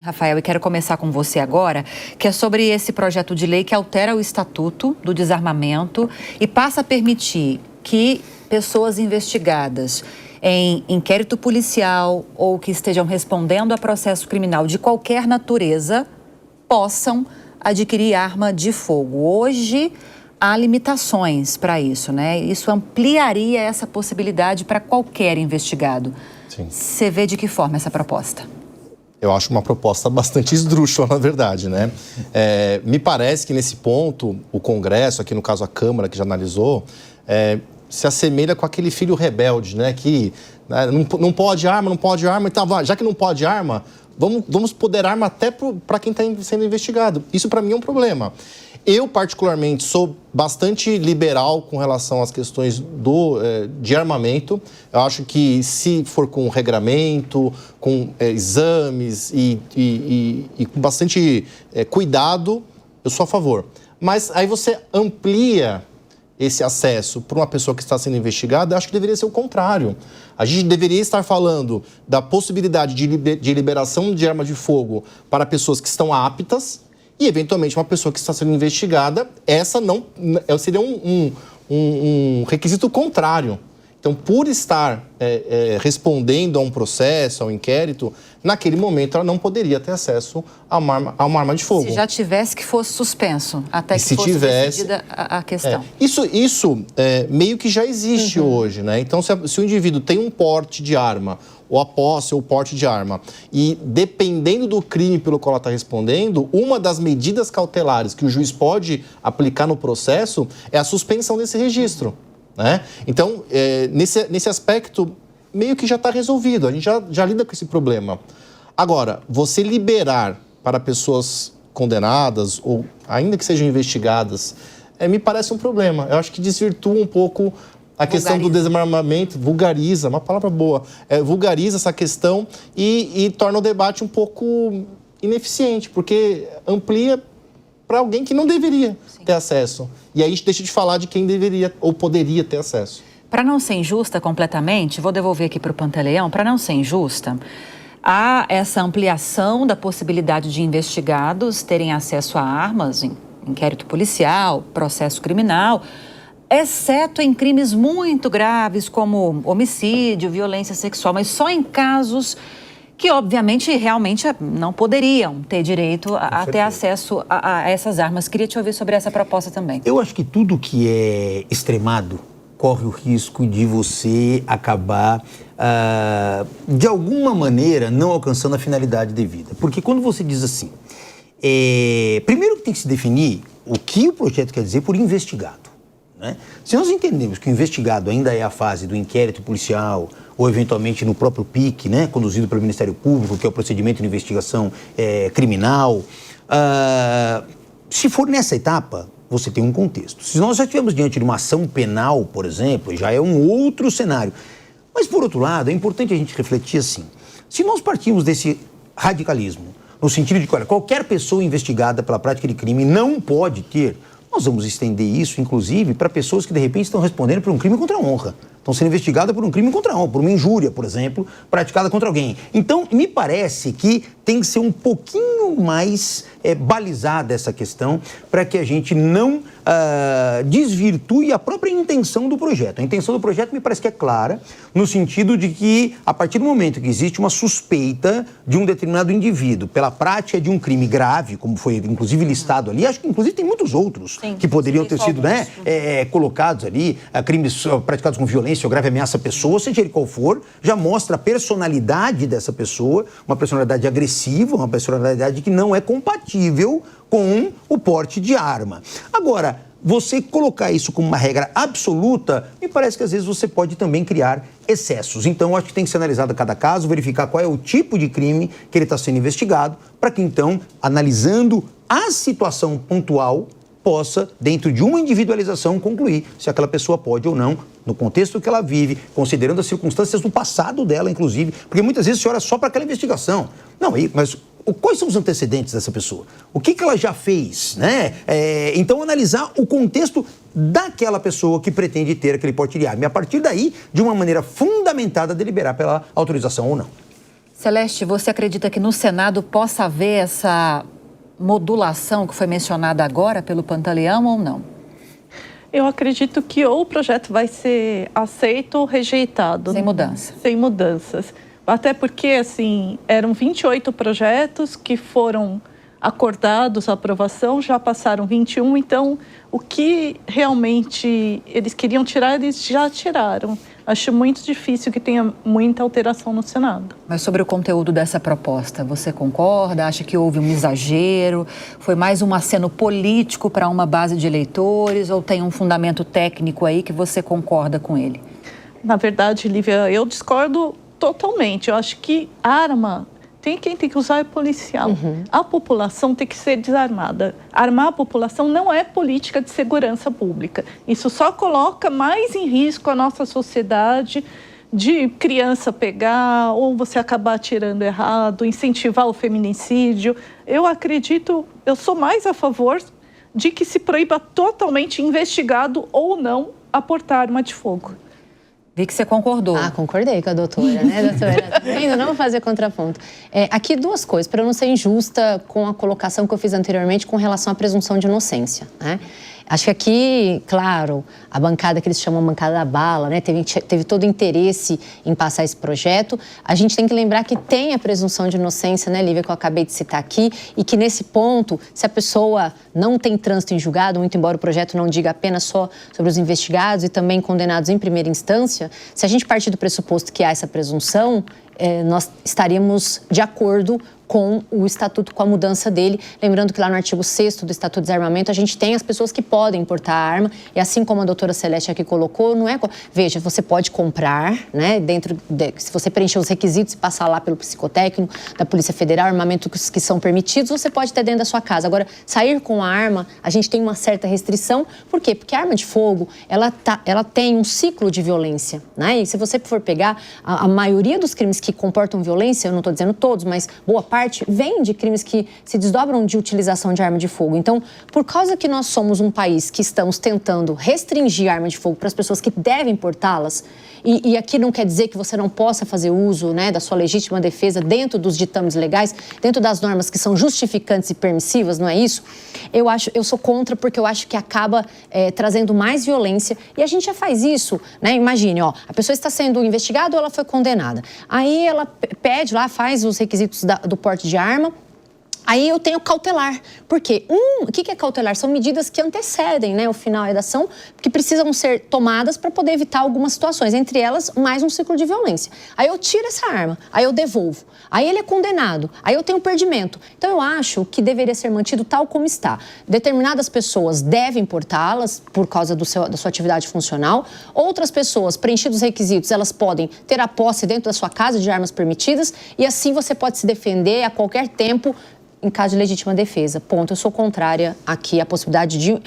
Rafael, eu quero começar com você agora, que é sobre esse projeto de lei que altera o Estatuto do Desarmamento e passa a permitir que pessoas investigadas em inquérito policial ou que estejam respondendo a processo criminal de qualquer natureza possam adquirir arma de fogo. Hoje há limitações para isso, né? Isso ampliaria essa possibilidade para qualquer investigado. Sim. Você vê de que forma essa proposta? Eu acho uma proposta bastante esdrúxula, na verdade, né? Me parece que nesse ponto, o Congresso, aqui no caso a Câmara, que já analisou, se assemelha com aquele filho rebelde, né? Que não pode arma, então já que não pode arma, vamos poder arma até para quem está sendo investigado. Isso para mim é um problema. Eu, particularmente, sou bastante liberal com relação às questões de armamento. Eu acho que se for com regramento, com exames e com bastante cuidado, eu sou a favor. Mas aí você amplia esse acesso para uma pessoa que está sendo investigada, eu acho que deveria ser o contrário. A gente deveria estar falando da possibilidade de liberação de arma de fogo para pessoas que estão aptas e, eventualmente, uma pessoa que está sendo investigada, essa não seria um requisito contrário. Então, por estar respondendo a um processo, a um inquérito, naquele momento ela não poderia ter acesso a uma arma de fogo. Se já tivesse que fosse suspenso, até que fosse decidida a questão. Isso meio que já existe hoje, né? Então, se o indivíduo tem um porte de arma, ou a posse ou o porte de arma, e dependendo do crime pelo qual ela está respondendo, uma das medidas cautelares que o juiz pode aplicar no processo é a suspensão desse registro, né? Então, nesse aspecto, meio que já está resolvido, a gente já lida com esse problema. Agora, você liberar para pessoas condenadas, ou ainda que sejam investigadas, me parece um problema. Eu acho que desvirtua um pouco a questão do desarmamento, vulgariza, uma palavra boa, vulgariza essa questão e torna o debate um pouco ineficiente, porque amplia para alguém que não deveria ter acesso. E aí a gente deixa de falar de quem deveria ou poderia ter acesso. Para não ser injusta completamente, vou devolver aqui para o Pantaleão, para não ser injusta, há essa ampliação da possibilidade de investigados terem acesso a armas em inquérito policial, processo criminal, exceto em crimes muito graves como homicídio, violência sexual, mas só em casos que, obviamente, realmente não poderiam ter direito a ter acesso a essas armas. Queria te ouvir sobre essa proposta também. Eu acho que tudo que é extremado corre o risco de você acabar, de alguma maneira, não alcançando a finalidade devida. Porque quando você diz assim, primeiro que tem que se definir o que o projeto quer dizer por investigado. Né? Se nós entendemos que o investigado ainda é a fase do inquérito policial ou, eventualmente, no próprio PIC, né, conduzido pelo Ministério Público, que é o procedimento de investigação criminal, se for nessa etapa, você tem um contexto. Se nós já estivermos diante de uma ação penal, por exemplo, já é um outro cenário. Mas, por outro lado, é importante a gente refletir assim, se nós partimos desse radicalismo, no sentido de que, olha, qualquer pessoa investigada pela prática de crime não pode ter, nós vamos estender isso, inclusive, para pessoas que, de repente, estão respondendo por um crime contra a honra. Estão sendo investigadas por um crime contra a honra, por uma injúria, por exemplo, praticada contra alguém. Então, me parece que tem que ser um pouquinho mais balizada essa questão para que a gente não desvirtue a própria intenção do projeto. A intenção do projeto me parece que é clara, no sentido de que, a partir do momento que existe uma suspeita de um determinado indivíduo pela prática de um crime grave, como foi inclusive listado ali, acho que inclusive tem muitos outros que poderiam ter sido colocados ali, crimes praticados com violência ou grave ameaça à pessoa, seja ele qual for, já mostra a personalidade dessa pessoa, uma personalidade agressiva, uma personalidade que não é compatível com o porte de arma. Agora, você colocar isso como uma regra absoluta, me parece que às vezes você pode também criar excessos. Então, acho que tem que ser analisado cada caso, verificar qual é o tipo de crime que ele está sendo investigado, para que então, analisando a situação pontual, possa, dentro de uma individualização, concluir se aquela pessoa pode ou não, no contexto que ela vive, considerando as circunstâncias do passado dela, inclusive, porque muitas vezes se olha só para aquela investigação. Não, mas quais são os antecedentes dessa pessoa? O que ela já fez, né? Então, analisar o contexto daquela pessoa que pretende ter aquele porte de arma. E, a partir daí, de uma maneira fundamentada, deliberar pela autorização ou não. Celeste, você acredita que no Senado possa haver essa modulação que foi mencionada agora pelo Pantaleão ou não? Eu acredito que ou o projeto vai ser aceito ou rejeitado. Sem mudança. Sem mudanças. Até porque, assim, eram 28 projetos que foram acordados a aprovação, já passaram 21, então o que realmente eles queriam tirar, eles já tiraram. Acho muito difícil que tenha muita alteração no Senado. Mas sobre o conteúdo dessa proposta, você concorda? Acha que houve um exagero? Foi mais um aceno político para uma base de eleitores? Ou tem um fundamento técnico aí que você concorda com ele? Na verdade, Lívia, eu discordo totalmente. Eu acho que arma, quem tem que usar é policial. A população tem que ser desarmada. Armar a população não é política de segurança pública. Isso só coloca mais em risco a nossa sociedade, de criança pegar ou você acabar atirando errado, incentivar o feminicídio. Eu sou mais a favor de que se proíba totalmente, investigado ou não, a portar arma de fogo. Vi que você concordou. Concordei com a doutora, né, doutora? Tá vendo? Não vou fazer contraponto. Aqui duas coisas, para eu não ser injusta com a colocação que eu fiz anteriormente com relação à presunção de inocência, né? Acho que aqui, claro, a bancada que eles chamam bancada da bala, né, teve todo o interesse em passar esse projeto. A gente tem que lembrar que tem a presunção de inocência, né, Lívia, que eu acabei de citar aqui, e que nesse ponto, se a pessoa não tem trânsito em julgado, muito embora o projeto não diga apenas só sobre os investigados e também condenados em primeira instância, se a gente partir do pressuposto que há essa presunção, nós estaríamos de acordo com o Estatuto, com a mudança dele. Lembrando que lá no artigo 6º do Estatuto de Desarmamento, a gente tem as pessoas que podem portar a arma, e assim como a doutora Celeste aqui colocou, não é... Veja, você pode comprar, né, se você preencher os requisitos e passar lá pelo psicotécnico da Polícia Federal, armamentos que são permitidos, você pode ter dentro da sua casa. Agora, sair com a arma, a gente tem uma certa restrição. Por quê? Porque a arma de fogo, ela tem um ciclo de violência, né? E se você for pegar, a maioria dos crimes que comportam violência, eu não estou dizendo todos, mas boa parte, vem de crimes que se desdobram de utilização de arma de fogo. Então, por causa que nós somos um país que estamos tentando restringir a arma de fogo para as pessoas que devem portá-las, e aqui não quer dizer que você não possa fazer uso, né, da sua legítima defesa dentro dos ditames legais, dentro das normas que são justificantes e permissivas, não é isso? Eu sou contra, porque eu acho que acaba trazendo mais violência, e a gente já faz isso, né? Imagine, a pessoa está sendo investigada ou ela foi condenada. Aí ela pede lá, faz os requisitos do porte de arma. Aí eu tenho cautelar. Por quê? O que é cautelar? São medidas que antecedem, né, o final da ação, que precisam ser tomadas para poder evitar algumas situações, entre elas mais um ciclo de violência. Aí eu tiro essa arma, aí eu devolvo, aí ele é condenado, aí eu tenho perdimento. Então eu acho que deveria ser mantido tal como está. Determinadas pessoas devem portá-las por causa da sua atividade funcional, outras pessoas, preenchidos os requisitos, elas podem ter a posse dentro da sua casa de armas permitidas, e assim você pode se defender a qualquer tempo em caso de legítima defesa. Ponto. Eu sou contrária aqui à possibilidade de,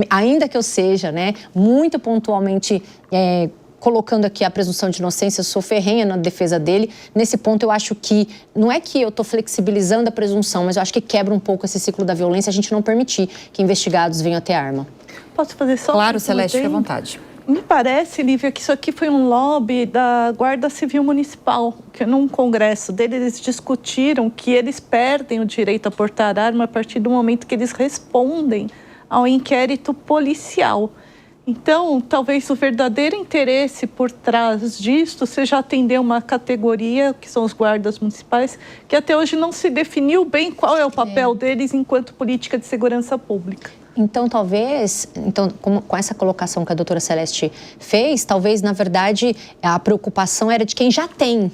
ainda que eu seja, né, muito pontualmente colocando aqui a presunção de inocência, eu sou ferrenha na defesa dele. Nesse ponto, eu acho que, não é que eu estou flexibilizando a presunção, mas eu acho que quebra um pouco esse ciclo da violência, a gente não permitir que investigados venham a ter arma. Posso fazer só... Claro, Celeste, fique à vontade. Me parece, Lívia, que isso aqui foi um lobby da Guarda Civil Municipal, que num congresso deles eles discutiram que eles perdem o direito a portar arma a partir do momento que eles respondem ao inquérito policial. Então, talvez o verdadeiro interesse por trás disto seja atender uma categoria, que são os guardas municipais, que até hoje não se definiu bem qual é o papel deles enquanto política de segurança pública. Então, talvez, com essa colocação que a doutora Celeste fez, talvez, na verdade, a preocupação era de quem já tem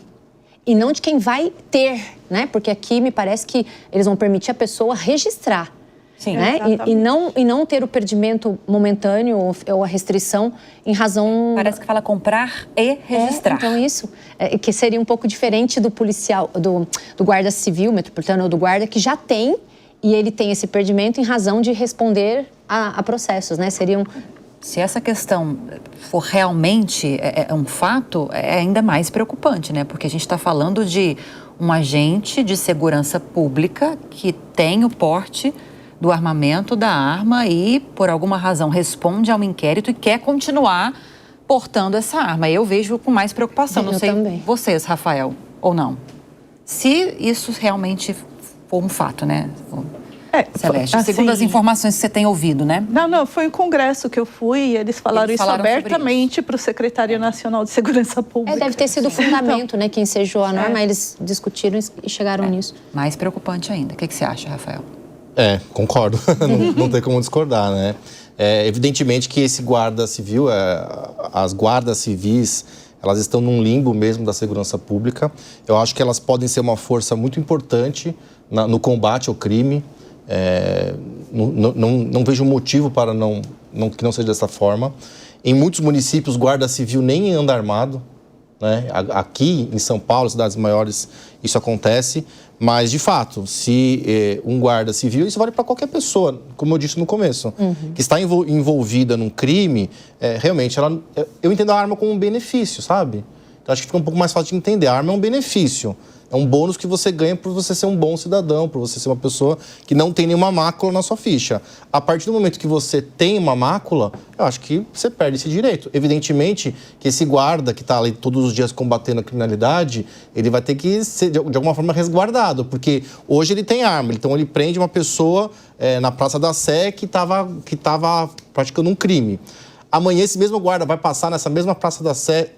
e não de quem vai ter, né? Porque aqui me parece que eles vão permitir a pessoa registrar. Sim, né? E não ter o perdimento momentâneo ou a restrição em razão... Parece que fala comprar e registrar. Então isso, que seria um pouco diferente do policial, do guarda civil metropolitano ou do guarda que já tem, e ele tem esse perdimento em razão de responder a processos, né? Se essa questão for realmente um fato, é ainda mais preocupante, né? Porque a gente está falando de um agente de segurança pública que tem o porte do armamento da arma e, por alguma razão, responde a um inquérito e quer continuar portando essa arma. Eu vejo com mais preocupação. Não sei também. Vocês, Rafael, ou não? Se isso realmente for um fato, né, Celeste? Assim, segundo as informações que você tem ouvido, né? Não, foi um congresso que eu fui e eles falaram isso abertamente para o Secretário Nacional de Segurança Pública. Deve ter sido o fundamento, né, que ensejou a norma, eles discutiram e chegaram nisso. Mais preocupante ainda. O que você acha, Rafael? Concordo. não tem como discordar, né? Evidentemente que esse guarda civil, as guardas civis, elas estão num limbo mesmo da segurança pública. Eu acho que elas podem ser uma força muito importante no combate ao crime. Não vejo motivo para que não seja dessa forma. Em muitos municípios, guarda civil nem anda armado, né? Aqui em São Paulo, cidades maiores, isso acontece. Mas, de fato, se um guarda civil, isso vale para qualquer pessoa, como eu disse no começo, que está envolvida num crime, realmente, eu entendo a arma como um benefício, sabe? Então, acho que fica um pouco mais fácil de entender. A arma é um benefício. É um bônus que você ganha por você ser um bom cidadão, por você ser uma pessoa que não tem nenhuma mácula na sua ficha. A partir do momento que você tem uma mácula, eu acho que você perde esse direito. Evidentemente que esse guarda que está ali todos os dias combatendo a criminalidade, ele vai ter que ser, de alguma forma, resguardado, porque hoje ele tem arma. Então, ele prende uma pessoa na Praça da Sé que estava praticando um crime. Amanhã, esse mesmo guarda vai passar nessa mesma Praça da Sé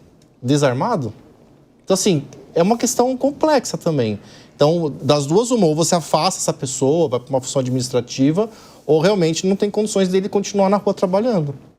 desarmado? Então, assim, é uma questão complexa também. Então, das duas, uma, ou você afasta essa pessoa, vai para uma função administrativa, ou realmente não tem condições dele continuar na rua trabalhando.